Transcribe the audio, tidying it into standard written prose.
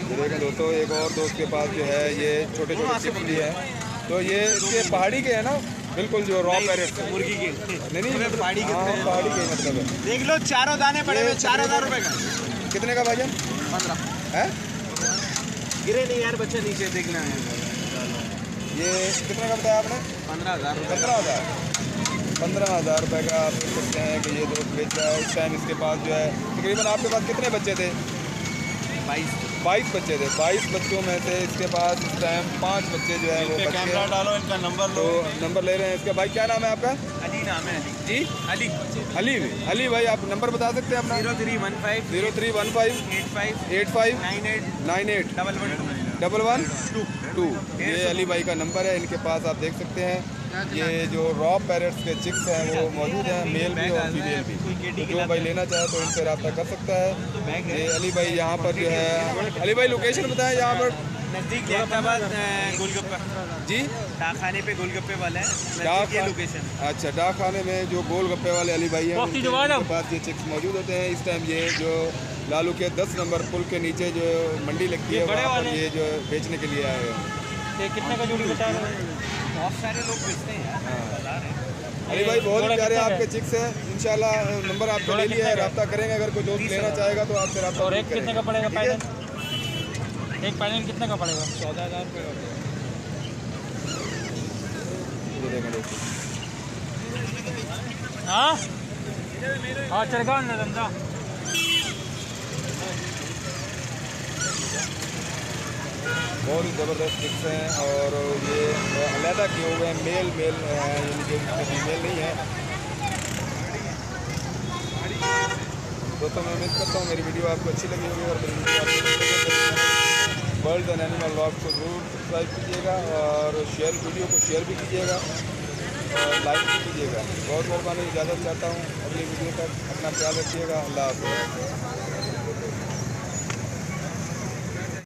ये देखें दोस्तों, एक और दोस्त के पास जो है ये छोटे छोटे चिप्स भी है। तो ये इसके पहाड़ी के है ना, बिल्कुल जो रॉ पैरेट मुर्गी के नहीं पहाड़ी के पहाड़ी के मतलब है। देख लो, चारों दाने पड़े हुए, 4000 रुपए का। कितने का भाईजान? 15 है। गिरे नहीं यार बच्चे, नीचे देखना है। ये कितने का बताया आपने? 15,000 रुपए। 15,000 रुपये का आप देख सकते हैं कि ये दोस्त बेच रहा है। इस टाइम इसके पास जो है तकरीबन, आपके पास कितने बच्चे थे? 22 बच्चे थे। 22 बच्चों में से इसके पास इस टाइम 5 बच्चे जो है वो बच्चे। कैमरा डालो, इनका नंबर लो। तो नंबर ले रहे हैं इसका। भाई क्या नाम है आपका? अली नाम है। जी अली। अली भाई, आप नंबर बता सकते हैं अपना? 0315 0315 85 98 98 98 112। ये अली भाई का नंबर है। इनके पास आप देख सकते हैं ये जो रॉ पैरेट्स के चिक्स हैं वो मौजूद हैं, मेल भी और फीमेल भी। तो जो भाई लेना चाहे तो इनसे रब्ता कर सकता है। ये अली भाई यहाँ पर जो है, अली भाई लोकेशन बताएं यहाँ पर। नज़दीक जैताबाद गोलगप्पा जी, डाकखाने पे गोलगप्पे वाला है, डाक ये लोकेशन। अच्छा, डाक खाने में जो गोलगप्पे वाले अली भाई हैं उनके पास ये चिक्स मौजूद होते हैं। इस टाइम ये जो लालू के 10 नंबर पुल के नीचे जो मंडी लगती है वहाँ पर ये जो बेचने के लिए आए हैं। कितने का जोड़ी बता रहे हैं? बहुत सारे लोग बेचते हैं यार, बता रहे हैं। अली भाई बहुत ही प्यारे आपके चिक्स हैं। इंशाल्लाह नंबर आपको ले लिया है, रब्ता करेंगे। अगर कोई दोस्त लेना चाहेगा तो आपसे रब्ता। और एक कितने का पड़ेगा पैनल? एक पैनल कितने का पड़ेगा? 14,000 रुपये का। ये देखें दोस्तों, हाँ चलेगा ना धंधा। बहुत ही ज़बरदस्त चिक्स हैं और ये अलहदा किए हुए हैं। मेल हैं, यानी कि फीमेल नहीं है। दोस्तों मैं उम्मीद करता हूँ मेरी वीडियो आपको अच्छी लगी होगी और मेरी वीडियो आपको अच्छी लगी वर्ल्ड एंड एनिमल व्लॉग को जरूर सब्सक्राइब कीजिएगा और वीडियो को शेयर भी कीजिएगा और लाइक भी कीजिएगा। बहुत मेहरबानी, इजाज़त चाहता हूँ। अगली वीडियो तक अपना ख्याल रखिएगा। अल्लाह हाफ़िज़।